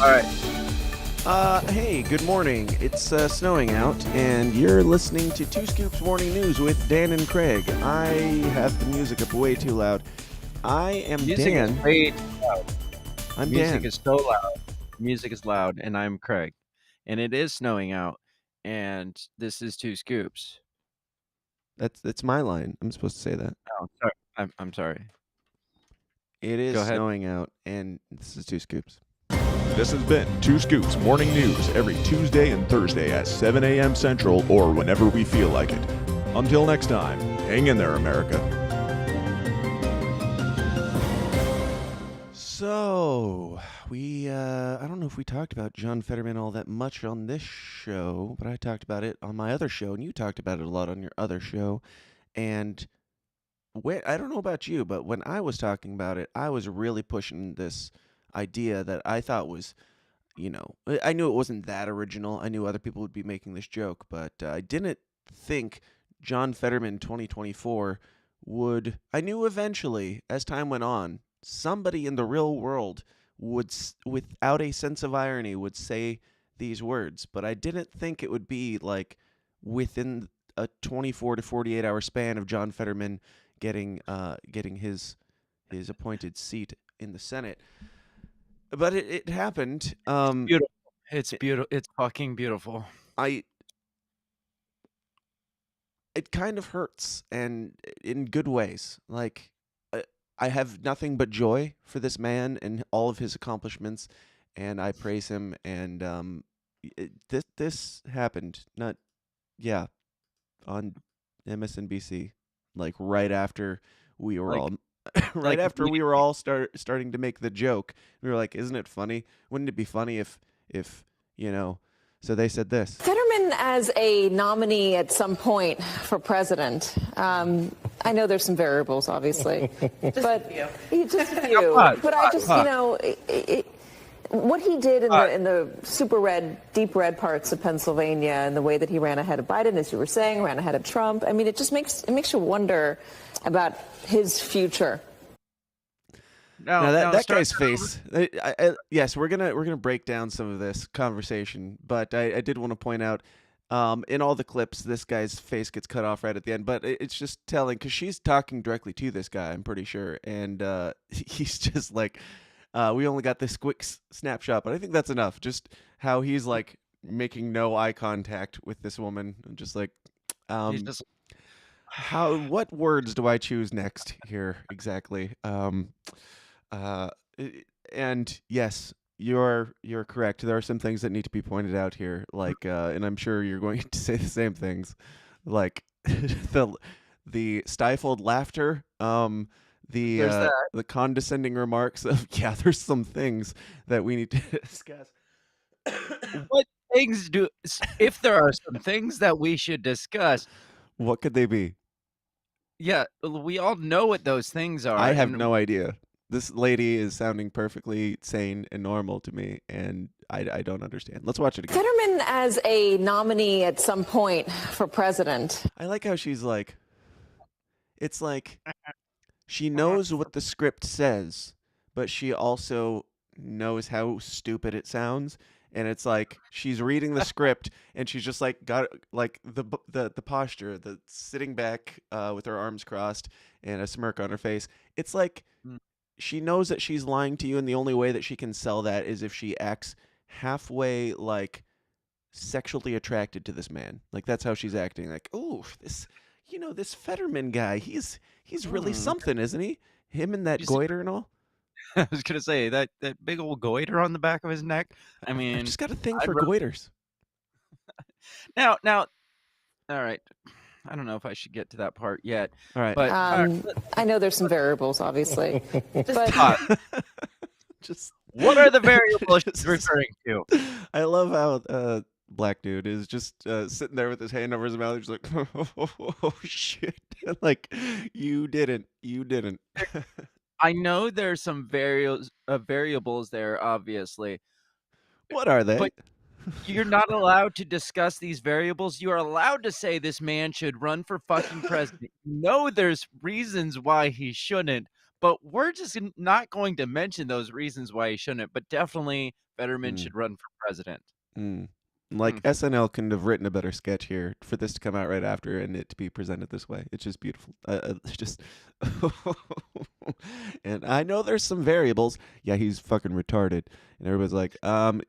All right. Hey, good morning. It's snowing out, and you're listening to Two Scoops Morning News with Dan and Craig. I have the music up way too loud. I am Music Dan. is way too loud. I'm Music Dan. is so loud. Music is loud, and I'm Craig. And it is snowing out, and this is Two Scoops. That's my line. I'm supposed to say that. Oh, sorry. I'm sorry. It is Go ahead. snowing out, and this is Two Scoops. This has been Two Scoops Morning News every Tuesday and Thursday at 7 a.m. Central or whenever we feel like it. Until next time, hang in there, America. So, I don't know if we talked about John Fetterman all that much on this show, but I talked about it on my other show, and you talked about it a lot on your other show. And I don't know about you, but when I was talking about it, I was really pushing this idea that I thought was, I knew it wasn't that original. I knew other people would be making this joke, but I didn't think John Fetterman 2024 would. I knew eventually, as time went on, somebody in the real world would, without a sense of irony, would say these words, but I didn't think it would be like within a 24 to 48 hour span of John Fetterman getting his appointed seat in the Senate. But it happened. Beautiful. It's beautiful. It's fucking beautiful. It kind of hurts, and in good ways. Like, I have nothing but joy for this man and all of his accomplishments, and I praise him. And this happened, on MSNBC, like right after we were all. Right after we were all starting to make the joke, we were like, "Isn't it funny? Wouldn't it be funny if So they said this. Fetterman as a nominee at some point for president. I know there's some variables, obviously, but just a few. But I just, what he did in the super red, deep red parts of Pennsylvania, and the way that he ran ahead of Biden, as you were saying, ran ahead of Trump. I mean, it just makes you wonder about his future. Now that guy's face. Yes, we're gonna break down some of this conversation, but I did want to point out, in all the clips, this guy's face gets cut off right at the end. But it's just telling because she's talking directly to this guy, I'm pretty sure, and he's just like, we only got this quick snapshot, but I think that's enough. Just how he's like making no eye contact with this woman, and just like, He's just what words do I choose next here exactly? And yes, you're correct. There are some things that need to be pointed out here, like, and I'm sure you're going to say the same things, like the stifled laughter, the condescending remarks of there's some things that we need to discuss. What things if there are some things that we should discuss, what could they be? Yeah, we all know what those things are. I have no idea. This lady is sounding perfectly sane and normal to me, and I don't understand. Let's watch it again. Fetterman as a nominee at some point for president. I like how she's like, it's like she knows what the script says, but she also knows how stupid it sounds. And it's like she's reading the script, and she's just like got like the posture, the sitting back with her arms crossed and a smirk on her face. It's like she knows that she's lying to you, and the only way that she can sell that is if she acts halfway like sexually attracted to this man. Like that's how she's acting. Like, oh, this Fetterman guy, he's really something, isn't he? Him and that goiter and all. I was gonna say that big old goiter on the back of his neck. I mean, I just got a thing for goiters. Now, all right. I don't know if I should get to that part yet. All right, but I know there's some variables, obviously, but just what are the variables she's referring to? I love how black dude is just sitting there with his hand over his mouth. He's like, oh shit! Like you didn't. I know there's some variables there, obviously. What are they? But you're not allowed to discuss these variables. You are allowed to say this man should run for fucking president. You know there's reasons why he shouldn't, but we're just not going to mention those reasons why he shouldn't, but definitely Fetterman Mm, should run for president. mm. Like Mm. SNL couldn't have written a better sketch here for this to come out right after and it to be presented this way. It's just beautiful. It's just, and I know there's some variables. Yeah, he's fucking retarded, and everybody's like, That'd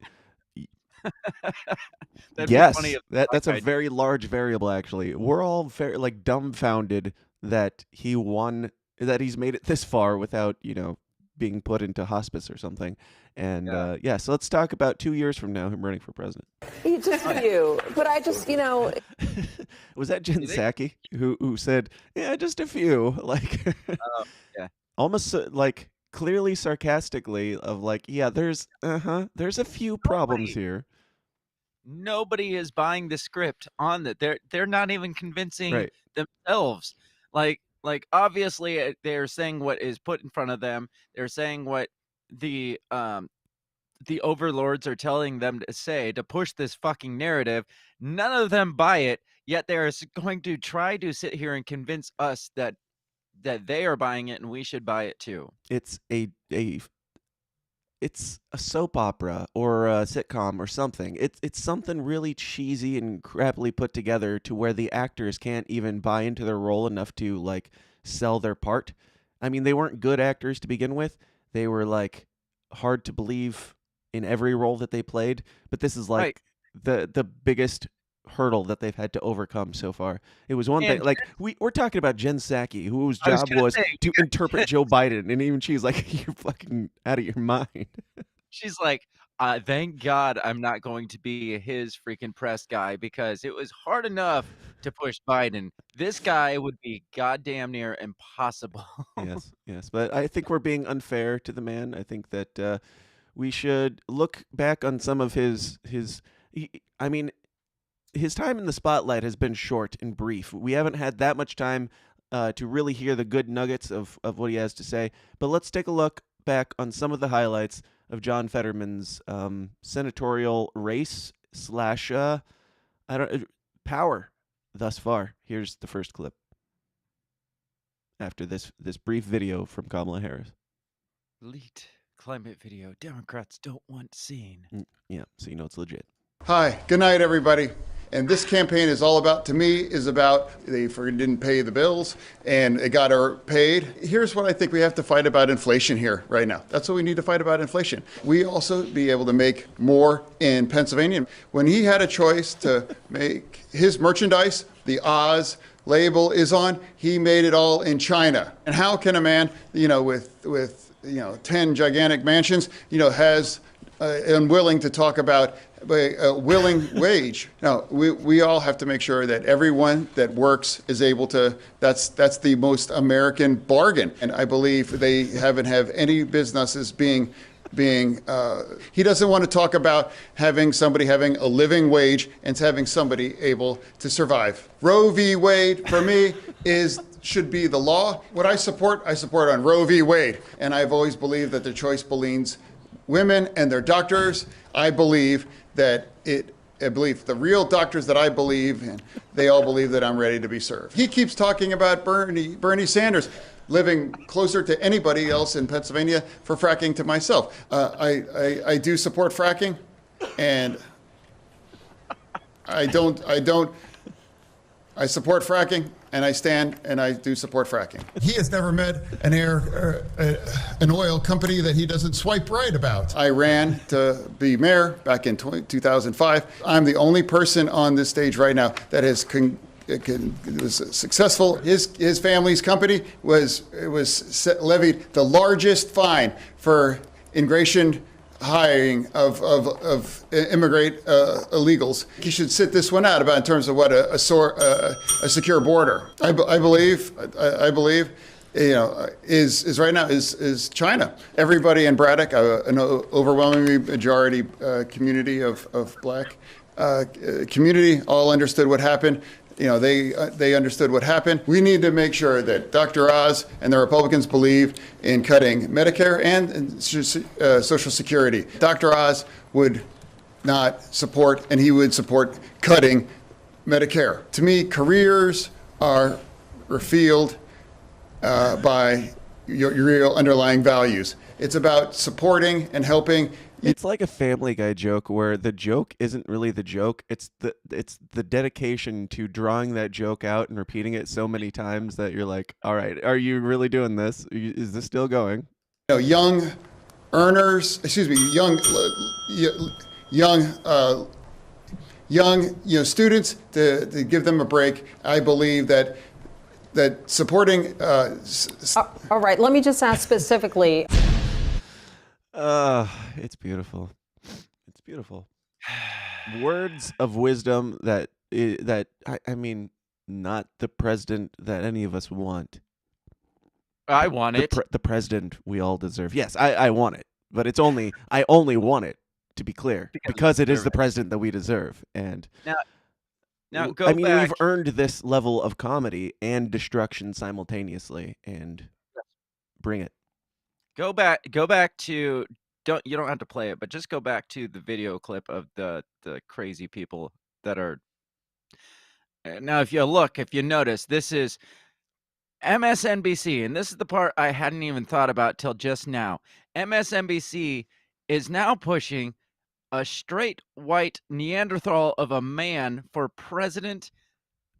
be funny yes, if that's a I very large variable. Actually, we're all very like dumbfounded that he won, that he's made it this far without being put into hospice or something. And yeah. yeah, so let's talk about 2 years from now him running for president. Just a few, but I just, Was that Jen You think? Psaki who said, "Yeah, just a few," like Yeah. almost like clearly sarcastically of like, "Yeah, there's a few problems Nobody here." nobody is buying the script on that. They're not even convincing Right. themselves. Obviously they're saying what is put in front of them. They're saying what the overlords are telling them to say to push this fucking narrative. None of them buy it, yet they're going to try to sit here and convince us that they are buying it and we should buy it too. It's it's a soap opera or a sitcom or something. It's something really cheesy and crappily put together to where the actors can't even buy into their role enough to like sell their part. I mean, they weren't good actors to begin with. They were like hard to believe in every role that they played, but this is Right. like the biggest hurdle that they've had to overcome so far. It was one thing And like we're talking about Jen Psaki, whose I was job gonna was say, to interpret Joe Biden, and even she's like, "You're fucking out of your mind." she's like, thank God I'm not going to be his freaking press guy because it was hard enough to push Biden. This guy would be goddamn near impossible. Yes, yes, but I think we're being unfair to the man. I think that we should look back on some of I mean, his time in the spotlight has been short and brief. We haven't had that much time to really hear the good nuggets of what he has to say. But let's take a look back on some of the highlights of John Fetterman's senatorial race slash power thus far. Here's the first clip after this brief video from Kamala Harris. Leaked climate video Democrats don't want seen. Yeah, so you know it's legit. Hi, good night, everybody. And this campaign is all about, to me, is about they didn't pay the bills and it got her paid. Here's what I think we have to fight about inflation here right now. That's what we need to fight about, inflation. We also be able to make more in Pennsylvania. When he had a choice to make his merchandise, the Oz label is on, he made it all in China. And how can a man, with 10 gigantic mansions, has unwilling to talk about a willing wage? No, we all have to make sure that everyone that works is able to, that's the most American bargain. And I believe they haven't have any businesses being he doesn't want to talk about having somebody having a living wage and having somebody able to survive. Roe v. Wade, for me, should be the law. What I support on Roe v. Wade. And I've always believed that the choice believes women and their doctors. I believe the real doctors that I believe in, they all believe that I'm ready to be served. He keeps talking about Bernie Sanders living closer to anybody else in Pennsylvania for fracking to myself. I do support fracking, and I support fracking, and I stand and I do support fracking. He has never met an oil company that he doesn't swipe right about. I ran to be mayor back in 2005. I'm the only person on this stage right now that was successful. His family's company was levied the largest fine for immigration hiring of immigrant illegals. He should sit this one out about in terms of what a secure border. I believe is right now is China. Everybody in Braddock, an overwhelmingly majority community of black community, all understood what happened. They understood what happened. We need to make sure that Dr. Oz and the Republicans believe in cutting Medicare and Social Security. Dr. Oz would not support, and he would support cutting Medicare. To me, careers are revealed by your real underlying values. It's about supporting and helping. It's like a Family Guy joke where the joke isn't really the joke. It's the dedication to drawing that joke out and repeating it so many times that you're like, all right, are you really doing this? Is this still going? Young earners, excuse me, young students to give them a break. I believe that supporting. All right, let me just ask specifically. It's beautiful. It's beautiful. Words of wisdom that I mean, not the president that any of us want. I want it. The president we all deserve. Yes, I want it, but I only want it, to be clear, because it is the president that we deserve. And now go I mean, back. we've earned this level of comedy and destruction simultaneously, and bring it. Go back to you don't have to play it, but just go back to the video clip of the crazy people that are. Now, if you notice, this is MSNBC, and this is the part I hadn't even thought about till just now. MSNBC is now pushing a straight white Neanderthal of a man for president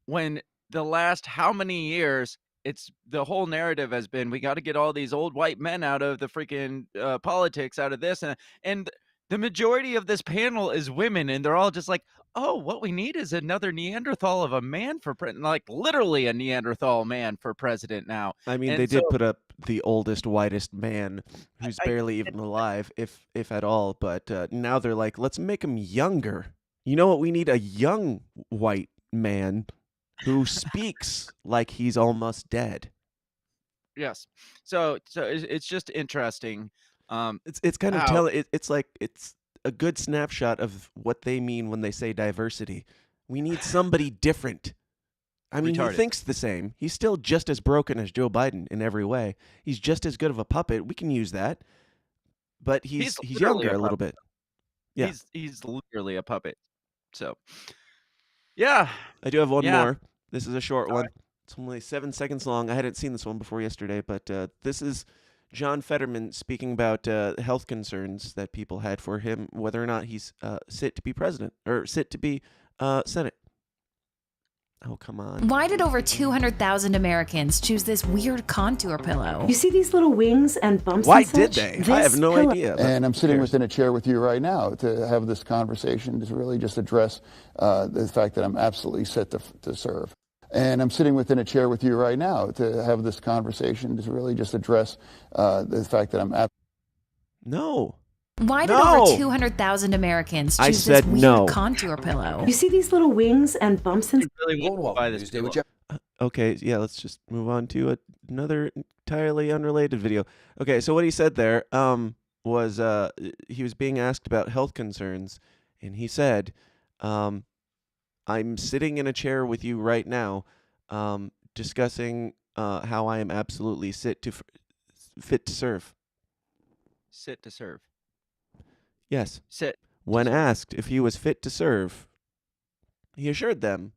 when the last how many years it's the whole narrative has been we got to get all these old white men out of the freaking politics, out of this, and the majority of this panel is women, and they're all just like, oh, what we need is another Neanderthal of a man for president, like literally a Neanderthal man for president now. I mean, And they did so- put up the oldest, whitest man who's barely even alive, if at all. But now they're like, let's make him younger. You know what? We need a young white man who speaks like he's almost dead. Yes. So it's just interesting. It's kind of How- telling. It's like it's a good snapshot of what they mean when they say diversity. We need somebody different. I mean, Retarded. he thinks the same. He's still just as broken as Joe Biden in every way. He's just as good of a puppet. We can use that. But he's literally younger a a little bit. Yeah. He's literally a puppet. So yeah. I do have one Yeah. more. This is a short one. It's only 7 seconds long. I hadn't seen this one before yesterday, but this is John Fetterman speaking about health concerns that people had for him, whether or not he's fit to be president or fit to be Senate. Oh, come on. Why did over 200,000 Americans choose this weird contour pillow? You see these little wings and bumps Why and did such? they? This I have no pillow- idea. but And I'm who sitting cares? within a chair with you right now to have this conversation to really just address the fact that I'm absolutely set to serve. And I'm sitting within a chair with you right now to have this conversation to really just address the fact that I'm No. Why did No. over 200,000 Americans I choose this said weird no. contour pillow? You see these little wings and bumps and Really want to buy this pillow. Okay, yeah, let's just move on to another entirely unrelated video. Okay, so what he said there was he was being asked about health concerns, and he said, I'm sitting in a chair with you right now discussing how I am absolutely fit to serve. Sit to serve. Yes. Sit. When serve. asked if he was fit to serve, he assured them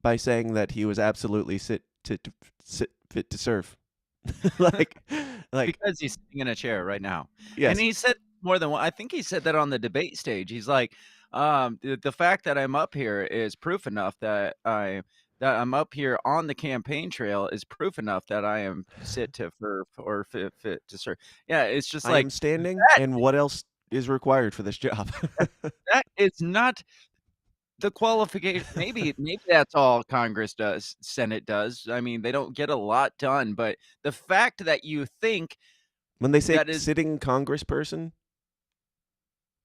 by saying that he was absolutely fit to serve. like Because he's sitting in a chair right now. yes. And he said more than one. I think he said that on the debate stage. He's like, the fact that I'm up here is proof enough that I'm up here on the campaign trail is proof enough that I am fit to serve. Yeah, it's just I like am standing, that- and what else is required for this job? that is not the qualification. Maybe that's all Congress does, Senate does. I mean, they don't get a lot done, but the fact that you think When they say that is- sitting congressperson,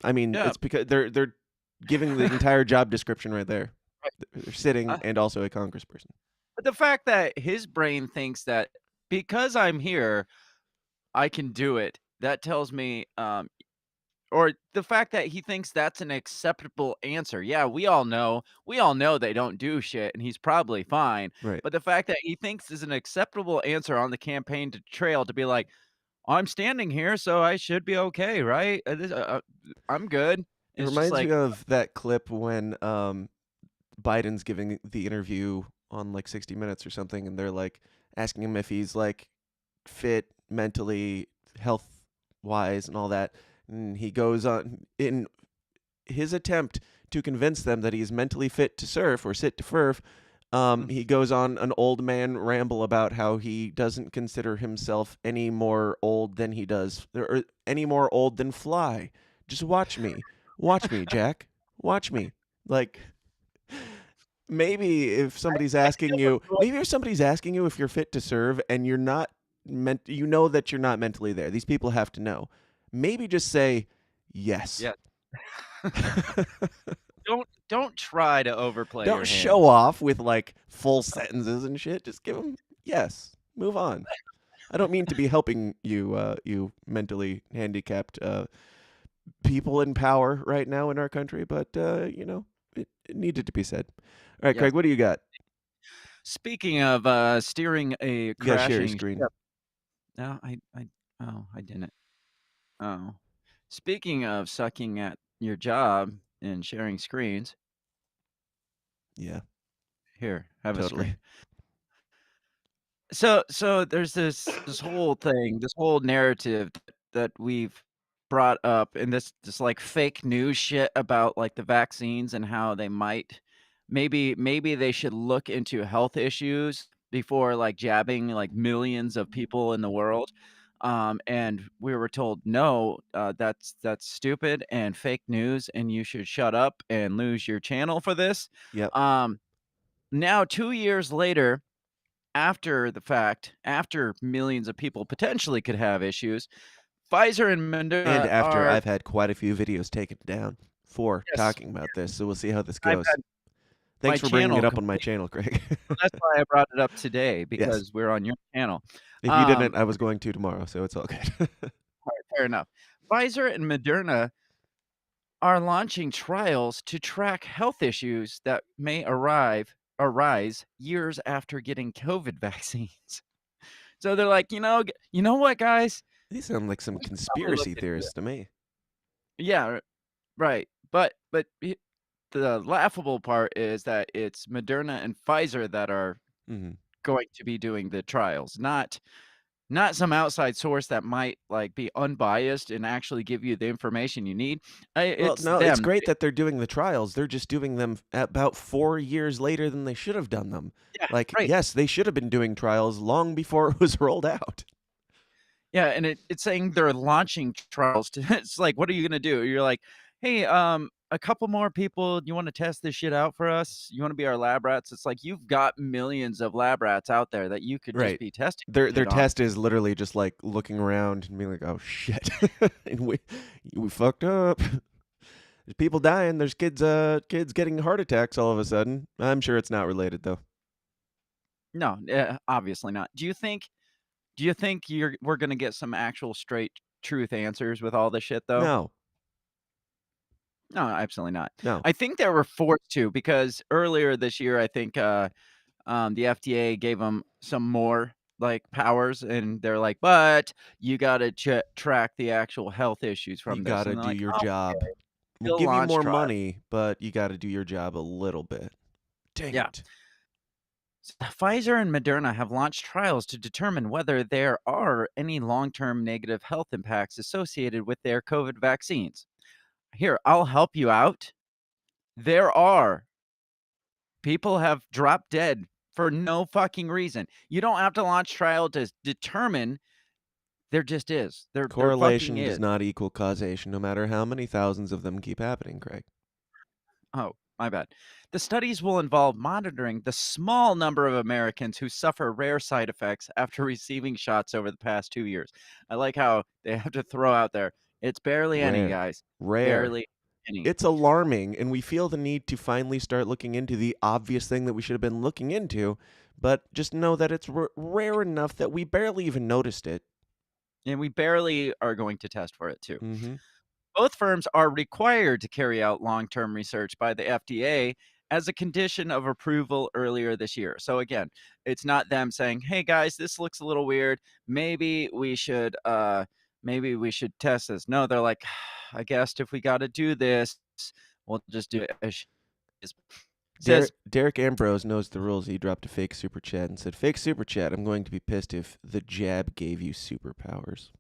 I mean, Yeah. it's because they're giving the entire job description right there. They're sitting and also a congressperson. But the fact that his brain thinks that because I'm here, I can do it, that tells me, or the fact that he thinks that's an acceptable answer. Yeah, we all know they don't do shit, and he's probably fine. Right. But the fact that he thinks is an acceptable answer on the campaign trail to be like, I'm standing here, so I should be okay, right? I'm good. It It's just reminds like, me of that clip when Biden's giving the interview on like 60 Minutes or something, and they're like asking him if he's like fit mentally, health wise, and all that. And he goes on in his attempt to convince them that he's mentally fit to surf or sit to furf. He goes on an old man ramble about how he doesn't consider himself any more old than he does, or any more old than Fly. Just watch me, Jack, watch me. Like, maybe if somebody's asking you, if you're fit to serve and you're not you know that you're not mentally there. These people have to know. Maybe just say yes. Yeah. Don't try to overplay Don't your show hand. off with like full sentences and shit. Just give them yes. Move on. I don't mean to be helping you, you mentally handicapped people in power right now in our country, but you know, it needed to be said. All right, Yes. Craig, what do you got? Speaking of steering a You got to share your crashing screen. ship. No, I didn't. Oh. Speaking of sucking at your job and sharing screens, Yeah, here, have a totally. screen. So there's this whole thing, this whole narrative that we've brought up, and this like fake news shit about like the vaccines and how they might maybe they should look into health issues before like jabbing like millions of people in the world. And we were told no, that's stupid and fake news, and you should shut up and lose your channel for this. Yep. Now 2 years later, after the fact, after millions of people potentially could have issues, Pfizer and And Moderna after are I've had quite a few videos taken down for yes, talking about this, so we'll see how this I've goes. had my Thanks for bringing channel it up on my complete. channel, Craig. That's why I brought it up today Yes. because we're on your channel. If you didn't, I was going to tomorrow, so it's all good. Alright, fair enough. Pfizer and Moderna are launching trials to track health issues that may arise years after getting COVID vaccines. So they're like, you know what, guys? These sound like some We should probably look conspiracy into it. theorists to me. Yeah, right. But the laughable part is that it's Moderna and Pfizer that are Hmm. going to be doing the trials, not some outside source that might, like, be unbiased and actually give you the information you need. Well, It's no, it's them. great that they're doing the trials. They're just doing them about 4 years later than they should have done them. Yeah, Like, right. yes, they should have been doing trials long before it was rolled out. Yeah, and it's saying they're launching trials to it's like, what are you gonna do? You're like, "Hey, a couple more people, you wanna test this shit out for us? You wanna be our lab rats?" It's like, you've got millions of lab rats out there that you could just Right. be testing Their shit on. test is literally just like looking around and being like, "Oh shit, and we fucked up. There's people dying. There's kids getting heart attacks all of a sudden." I'm sure it's not related though. No, obviously not. Do you think we're gonna get some actual straight truth answers with all this shit, though? No, No, absolutely not. no. I think they were forced to because earlier this year, I think, the FDA gave them some more, like, powers, and they're like, "But you gotta track the actual health issues You from this," gotta and they're do like, your "Oh, job. We'll still give you launch more trial." money, but you gotta do your job a little bit. Dang Yeah. it. Pfizer and Moderna have launched trials to determine whether there are any long-term negative health impacts associated with their COVID vaccines. Here, I'll help you out. There are. People have dropped dead for no fucking reason. You don't have to launch trial to determine. There just is. There fucking Correlation is. does not equal causation, no matter how many thousands of them keep happening, Craig. Oh, my bad. The studies will involve monitoring the small number of Americans who suffer rare side effects after receiving shots over the past 2 years. I like how they have to throw out there. It's barely any, Rare. guys. Rare. Barely any. It's alarming, and we feel the need to finally start looking into the obvious thing that we should have been looking into, but just know that it's rare enough that we barely even noticed it. And we barely are going to test for it too. Mm-hmm. Both firms are required to carry out long-term research by the FDA as a condition of approval earlier this year. So again, it's not them saying, "Hey guys, this looks a little weird. Maybe we should test this." No, they're like, "I guess if we got to do this, we'll just do it as is." says, Derek Ambrose knows the rules. He dropped a fake super chat and said, "Fake super chat. I'm going to be pissed if the jab gave you superpowers."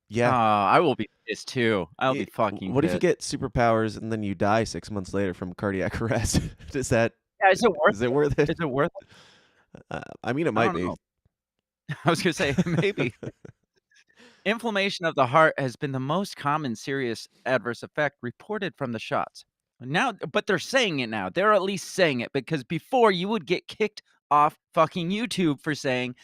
Yeah. I will be pissed too. I'll be It- fucking what if you pissed. get superpowers and then you die 6 months later from cardiac arrest? Is that Yeah, is it worth is it worth it? Is it worth it? I mean, it I might don't be. know. I was gonna say maybe. Inflammation of the heart has been the most common serious adverse effect reported from the shots. Now, but they're saying it now. They're at least saying it because before you would get kicked off fucking YouTube for saying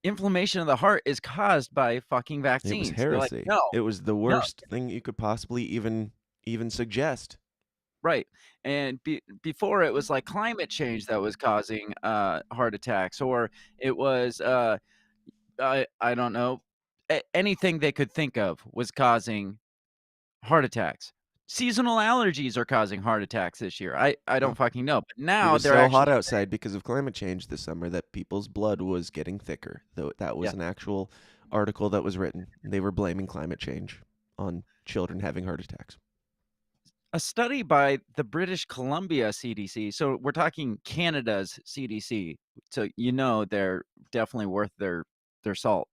inflammation of the heart is caused by fucking It was vaccines. They're like, heresy. no, It was the no, worst thing you could possibly even suggest. right. And before it was like climate change that was causing heart attacks, or it was I don't know, anything they could think of was causing heart attacks. Seasonal allergies are causing heart attacks this year. I Huh. don't fucking know. But It now was they're so hot actually outside because of climate change this summer that people's blood was getting thicker. Though that was yeah. an actual article that was written. They were blaming climate change on children having heart attacks. A study by the British Columbia CDC, so we're talking Canada's CDC, so you know they're definitely worth their salt,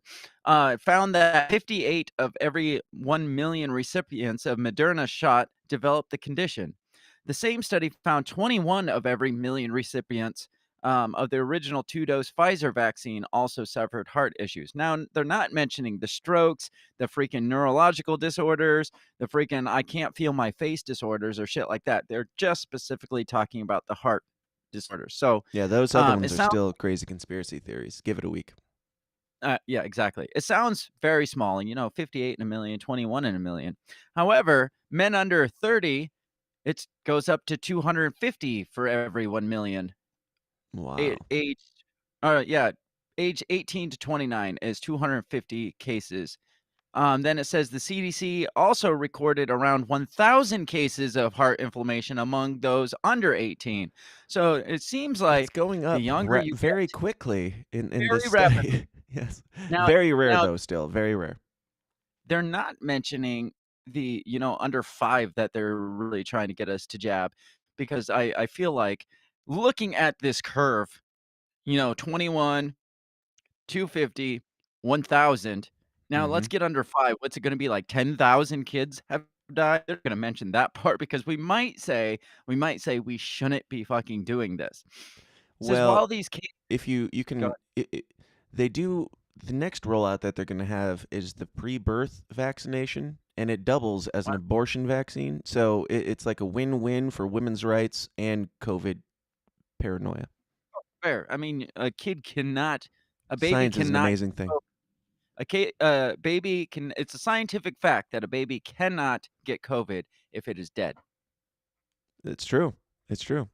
found that 58 of every 1 million recipients of Moderna shot developed the condition. The same study found 21 of every million recipients of the original two-dose Pfizer vaccine also suffered heart issues. Now, they're not mentioning the strokes, the freaking neurological disorders, the freaking I can't feel my face disorders or shit like that. They're just specifically talking about the heart disorders. So, Yeah, those other it ones are sounds still crazy conspiracy theories. Give it a week. yeah, exactly. It sounds very small, and 58 in a million, 21 in a million. However, men under 30, it goes up to 250 for every 1 million. Wow. Age, yeah, age 18 to 29 is 250 cases. Then it says the CDC also recorded around 1,000 cases of heart inflammation among those under 18. So it seems It's like going the up younger you very get, quickly in this very rapidly. study. Yes. Now, Very rare now though still. Very rare. they're not mentioning the under 5 that they're really trying to get us to jab, because I feel like looking at this curve, 21, 250, 1,000. Now let's Mhm. get under 5. What's it gonna be, like 10,000 kids have died? They're gonna mention that part because we might say we shouldn't be fucking doing this. It says Well, while these kids if you go can they do the next rollout that they're going to have is the pre-birth vaccination, and it doubles as an abortion vaccine. So it's like a win-win for women's rights and COVID paranoia. fair. I mean, a baby Science is an cannot amazing thing. baby can it's a scientific fact that a baby cannot get COVID if it is dead. It's true. It's true.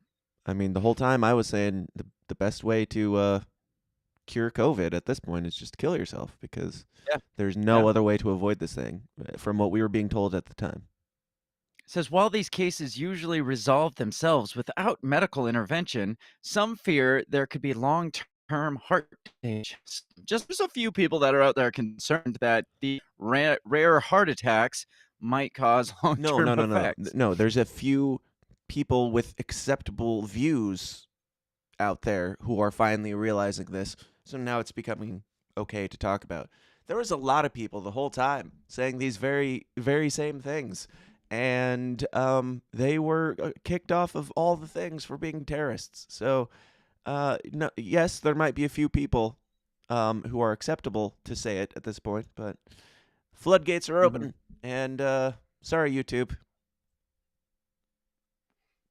I mean, the whole time I was saying the best way to cure COVID at this point is just kill yourself because Yeah, there's yeah. no other way to avoid this thing from what we were being told at the time. It says while these cases usually resolve themselves without medical intervention, some fear there could be long-term heart damage. Just there's a few people that are out there concerned that the rare heart attacks might cause No, long-term no, no, no. effects. No, there's a few people with acceptable views out there who are finally realizing this. So now it's becoming okay to talk about. There was a lot of people the whole time saying these very, very same things. And they were kicked off of all the things for being terrorists. So, no, yes, there might be a few people who are acceptable to say it at this point, but floodgates are Mhm. open. And sorry, YouTube.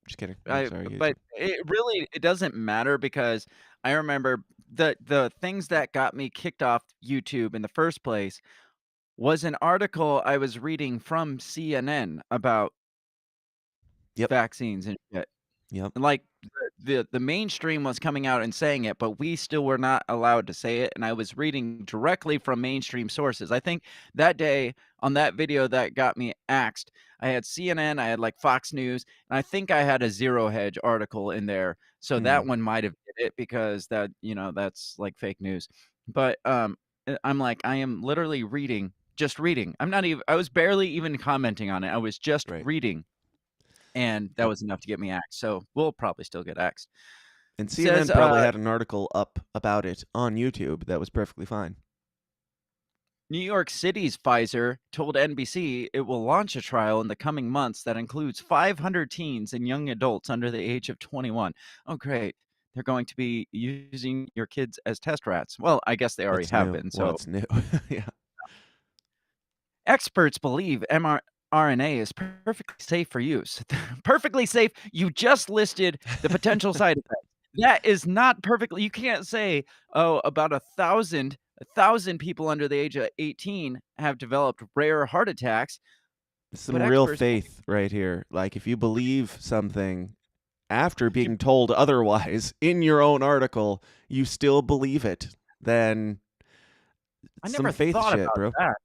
Just kidding. No, sorry, But YouTube. it doesn't matter because I remember the things that got me kicked off YouTube in the first place was an article I was reading from CNN about Yep. vaccines and shit. Yep. And, like, the mainstream was coming out and saying it, but we still were not allowed to say it, and I was reading directly from mainstream sources. I think that day on that video that got me axed, I had CNN, I had, like, Fox News, and I think I had a Zero Hedge article in there, so that Mm. one might have did it because that's, like, fake news. But, I'm like, I am literally reading, just reading. I was barely even commenting on it, I was just Right. reading. and that was enough to get me axed. So we'll probably still get axed. And Says CNN probably had an article up about it on YouTube that was perfectly fine. New York City's Pfizer told NBC it will launch a trial in the coming months that includes 500 teens and young adults under the age of 21. Oh, great. They're going to be using your kids as test rats. Well, I guess they already That's have new. been. Well, So it's new. Yeah. experts believe mRNA is perfectly safe for use. Perfectly safe. You just listed the potential side effects. That is not perfectly. You can't say, oh, about 1,000 people under the age of 18 have developed rare heart attacks. Some But real experts faith right here. Like, if you believe something after you being told otherwise in your own article, you still believe it, then I some never faith thought shit, about bro. that.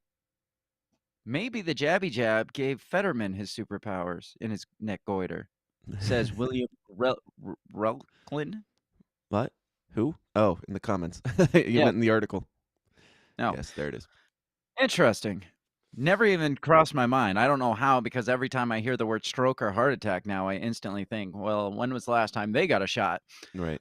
Maybe the jabby jab gave Fetterman his superpowers in his neck goiter, says William Relklin. What? Who? Oh, in the comments. You Yeah, meant in the article. no. Yes, there it is. Interesting. Never even crossed my mind. I don't know how, because every time I hear the word stroke or heart attack now, I instantly think, well, when was the last time they got a shot? Right.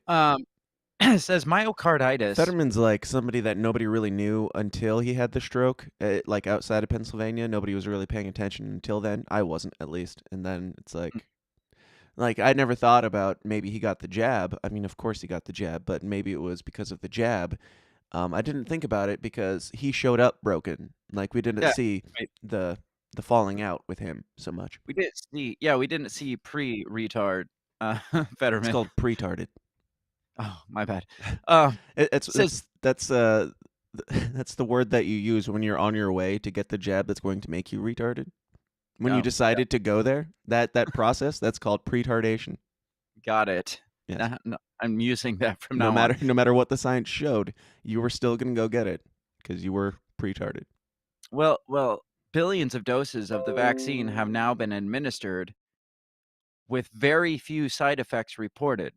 Says myocarditis. Fetterman's like somebody that nobody really knew until he had the stroke. Like outside of Pennsylvania, nobody was really paying attention until then. I wasn't, at least. And then it's like I never thought about maybe he got the jab. I mean, of course he got the jab, but maybe it was because of the jab. I didn't think about it because he showed up broken. Like, we didn't Yeah, see right. the falling out with him so much. We didn't see pre-retard It's Fetterman. called pretarded. Oh, my bad. Says That's that's the word that you use when you're on your way to get the jab that's going to make you retarded. When you oh, decided to go there, that process, that's called pretardation. got it. Yes. No, I'm using that from No now on. matter what the science showed, you were still going to go get it because you were pretarded. Well, billions of doses of the vaccine have now been administered with very few side effects reported.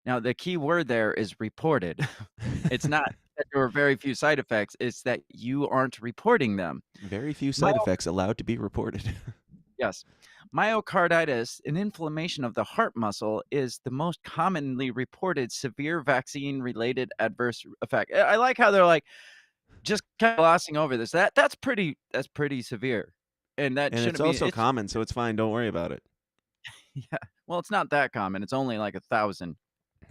Now, the key word there is reported. It's not that there were very few side effects, it's that you aren't reporting them. Very few side effects allowed to be reported. Yes. Myocarditis, an inflammation of the heart muscle, is the most commonly reported severe vaccine-related adverse effect. I like how they're like just kind of glossing over this. That's pretty severe, and that And it's shouldn't be. also It's common, so it's fine. Don't worry about it. yeah. Well, it's not that common. It's only like 1,000.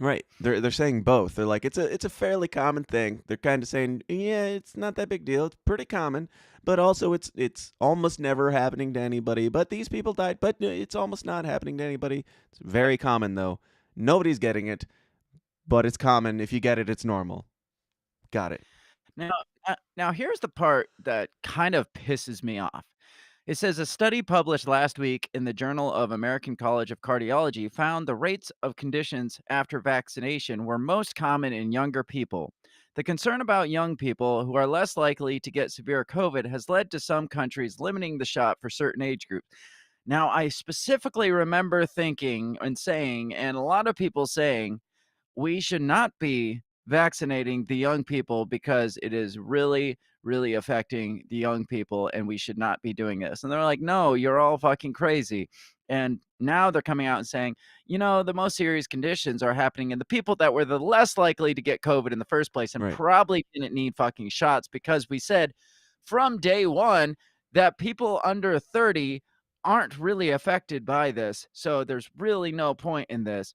Right. They're saying both. They're like, it's a fairly common thing. They're kind of saying, yeah, it's not that big deal. It's pretty common, but also it's almost never happening to anybody. But these people died, but it's almost not happening to anybody. It's very common though. Nobody's getting it, but it's common. If you get it, it's normal. Got it. Now here's the part that kind of pisses me off. It says a study published last week in the Journal of American College of Cardiology found the rates of conditions after vaccination were most common in younger people. The concern about young people who are less likely to get severe COVID has led to some countries limiting the shot for certain age groups. Now, I specifically remember thinking and saying, and a lot of people saying, we should not be vaccinating the young people because it is really, really affecting the young people and we should not be doing this. And they're like, no, you're all fucking crazy. And now they're coming out and saying, the most serious conditions are happening in the people that were the less likely to get COVID in the first place and Right. probably didn't need fucking shots, because we said from day one that people under 30 aren't really affected by this. So there's really no point in this.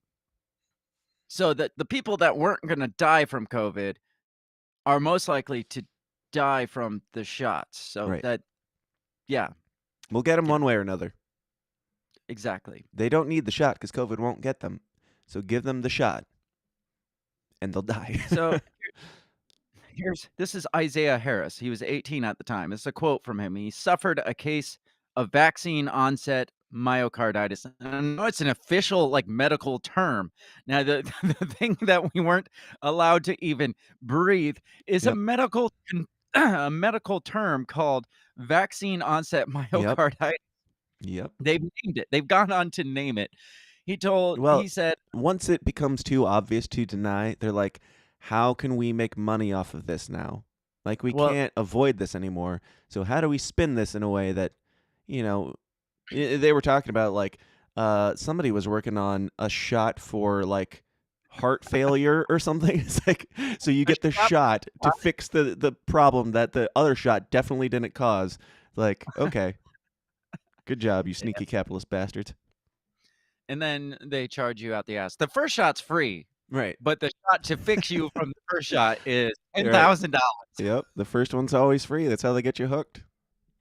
So that the people that weren't going to die from COVID are most likely to die from the shots. So Right. yeah, We'll get them Yeah. one way or another. exactly. They don't need the shot because COVID won't get them. So give them the shot, and they'll die. So this is Isaiah Harris. He was 18 at the time. This is a quote from him. He suffered a case of vaccine onset myocarditis. And I know it's an official medical term. Now the thing that we weren't allowed to even breathe is a Yep. a medical term called vaccine onset myocarditis. Yep. They've named it. They've gone on to name it. Well, He said, once it becomes too obvious to deny, they're like, how can we make money off of this now? Like, we Well- can't avoid this anymore. So how do we spin this in a way that, they were talking about, like, somebody was working on a shot for like heart failure or something. It's like, so you get the shot to fix the problem that the other shot definitely didn't cause. Like, okay, good job, you sneaky capitalist bastards. And then they charge you out the ass. The first shot's free, Right. but the shot to fix you from the first shot is Right. $10,000. Yep. The first one's always free. That's how they get you hooked.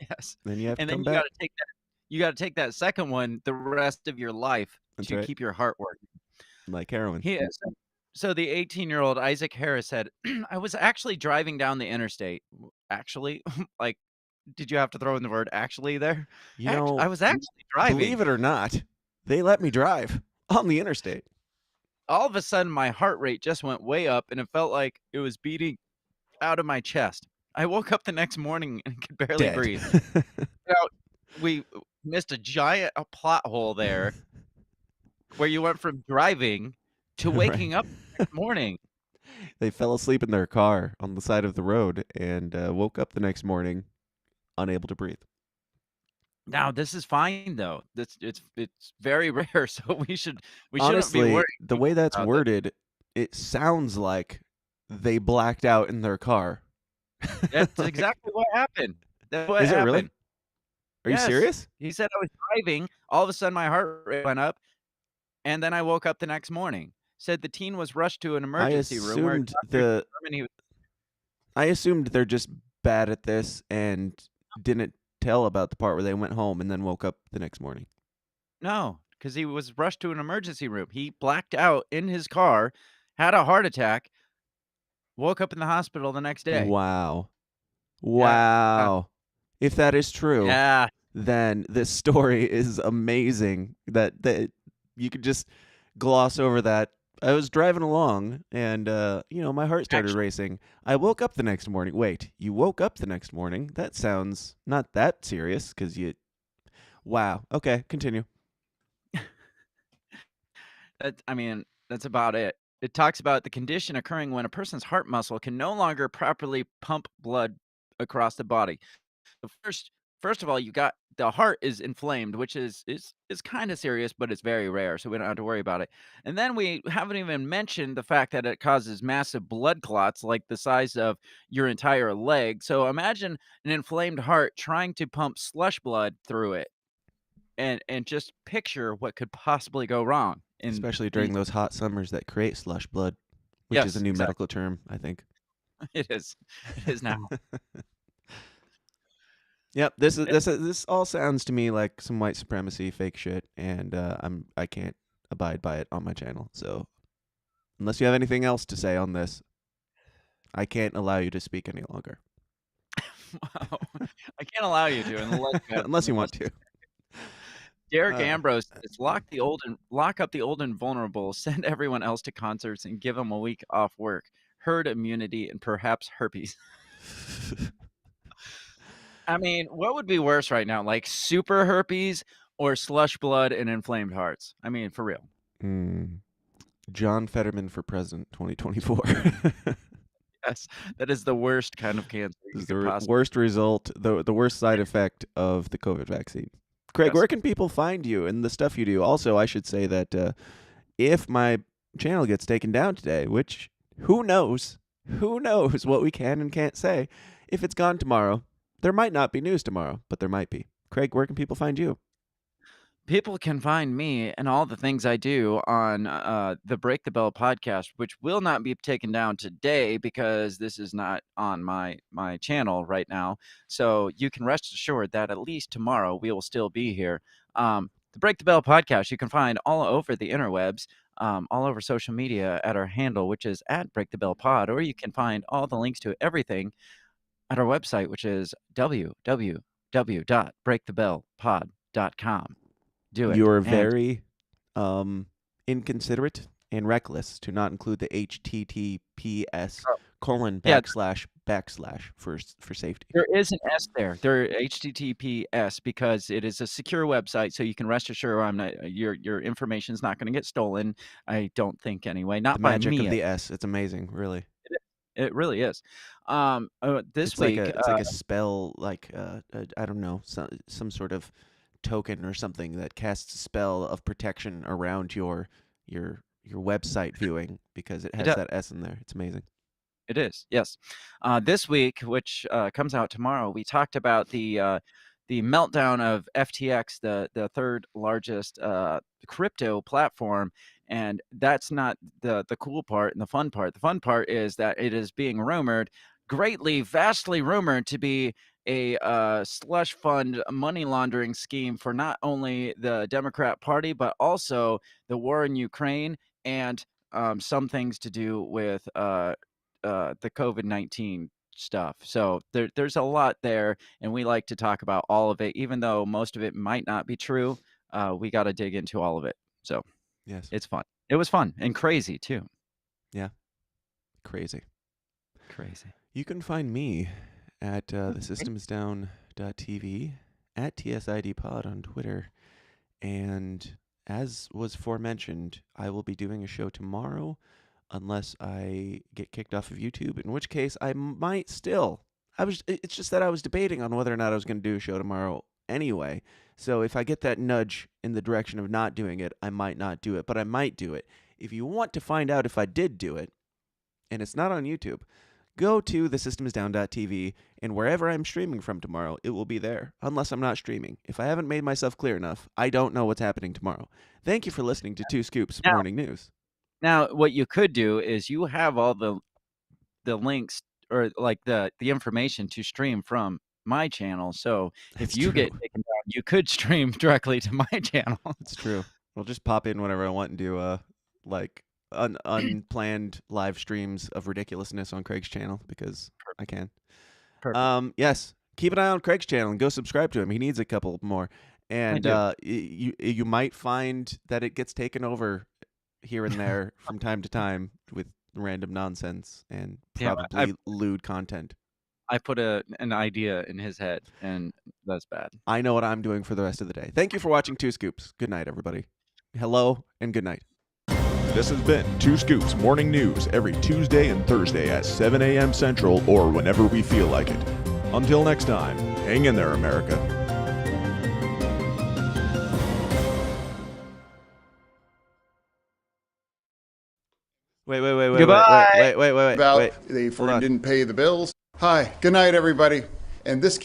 Yes. Then you have to And then come you back. gotta take that you gotta take that second one the rest of your life That's to right. keep your heart working. Like heroin. He is. So the 18-year-old Isaac Harris said, I was actually driving down the interstate. Actually, like, did you have to throw in the word actually there? You know, I was actually driving. believe it or not, they let me drive on the interstate. All of a sudden, my heart rate just went way up, and it felt like it was beating out of my chest. I woke up the next morning and could barely Dead. breathe. Now, we missed a giant plot hole there where you went from driving to waking Right. up the next morning. They fell asleep in their car on the side of the road and woke up the next morning unable to breathe. Now, this is fine though. It's very rare, so we shouldn't be Honestly, worried the way that's about this. worded, it sounds like they blacked out in their car. That's Like, exactly what happened. That's what is it really? happened. Are you Yes. serious? He said I was driving, all of a sudden my heart rate went up, and then I woke up the next morning. Said the teen was rushed to an I emergency room where assumed doctors determined he was I assumed they're just bad at this and didn't tell about the part where they went home and then woke up the next morning. no, because he was rushed to an emergency room. He blacked out in his car, had a heart attack, woke up in the hospital the next day. Wow. Yeah. Wow. If that is true, Yeah. then this story is amazing. That you could just gloss over that. I was driving along and my heart started Actually, racing. I woke up the next morning. Wait, you woke up the next morning? That sounds not that serious cuz you Wow. Okay, continue. that's about it. It talks about the condition occurring when a person's heart muscle can no longer properly pump blood across the body. So first of all, you got the heart is inflamed, which is kind of serious, but it's very rare, so we don't have to worry about it. And then we haven't even mentioned the fact that it causes massive blood clots like the size of your entire leg. So imagine an inflamed heart trying to pump slush blood through it. And just picture what could possibly go wrong in Especially the during those hot summers that create slush blood, which is a Yes, new exactly. medical term, I think. It is. It is now. Yep, this all sounds to me like some white supremacy fake shit, and I can't abide by it on my channel. So unless you have anything else to say on this, I can't allow you to speak any longer. Wow. I can't allow you to unless you have Unless you something else want to to. say. Derek Uh, Ambrose says, lock up the old and vulnerable, send everyone else to concerts, and give them a week off work. Herd immunity and perhaps herpes. I mean, what would be worse right now? Like super herpes or slush blood and inflamed hearts? I mean, for real. John Fetterman for president 2024. Yes, that is the worst kind of cancer This you is could the possibly. worst result, the worst side effect of the COVID vaccine. Craig, Yes. where can people find you and the stuff you do? Also, I should say that if my channel gets taken down today, which who knows what we can and can't say, if it's gone tomorrow, there might not be news tomorrow, but there might be. Craig, where can people find you? People can find me and all the things I do on the Break the Bell podcast, which will not be taken down today because this is not on my channel right now. So you can rest assured that at least tomorrow we will still be here. The Break the Bell podcast you can find all over the interwebs, all over social media at our handle, which is at Break the Bell Pod, or you can find all the links to everything at our website, which is www.breakthebellpod.com. Do it. You're And very inconsiderate and reckless to not include the HTTPS colon yeah, backslash for safety. there is an S there. There HTTPS because it is a secure website, so you can rest assured I'm not your information is not going to get stolen. I don't think anyway. Not The by magic me. of the S. It's amazing, really. It really is. This It's like week, it's like a spell, like I don't know, some sort of token or something that casts a spell of protection around your website viewing because it has that S in there. It's amazing. It is, yes. This week, which comes out tomorrow, we talked about the meltdown of FTX, the third largest crypto platform, and that's not the cool part and the fun part. The fun part is that it is being rumored, vastly rumored, to be a slush fund money laundering scheme for not only the Democrat Party but also the war in Ukraine and some things to do with the COVID-19 stuff. So there's a lot there, and we like to talk about all of it, even though most of it might not be true. We got to dig into all of it. So Yes. it's fun. It was fun and crazy too. Yeah. Crazy. You can find me at thesystemsdown.tv, at TSIDpod on Twitter, and as was forementioned, I will be doing a show tomorrow unless I get kicked off of YouTube, in which case I might still. It's just that I was debating on whether or not I was going to do a show tomorrow anyway. So if I get that nudge in the direction of not doing it, I might not do it, but I might do it. If you want to find out if I did do it, and it's not on YouTube, go to thesystemsdown.tv, and wherever I'm streaming from tomorrow, it will be there, unless I'm not streaming. If I haven't made myself clear enough, I don't know what's happening tomorrow. Thank you for listening to Two Scoops Morning News. Now, what you could do is you have all the links or like the information to stream from my channel. So if you get taken down, you could stream directly to my channel. It's true. I'll just pop in whenever I want and do like unplanned live streams of ridiculousness on Craig's channel because I can. Perfect. Yes, keep an eye on Craig's channel and go subscribe to him. He needs a couple more, and you might find that it gets taken over here and there from time to time with random nonsense and probably lewd content. I put an idea in his head, and that's bad. I know what I'm doing for the rest of the day. Thank you for watching Two Scoops. Good night, everybody. Hello and good night. This has been Two Scoops Morning News every Tuesday and Thursday at 7 a.m. Central or whenever we feel like it. Until next time, hang in there, America. Wait. Goodbye. Wait. About they didn't pay the bills. Hi, good night, everybody. And this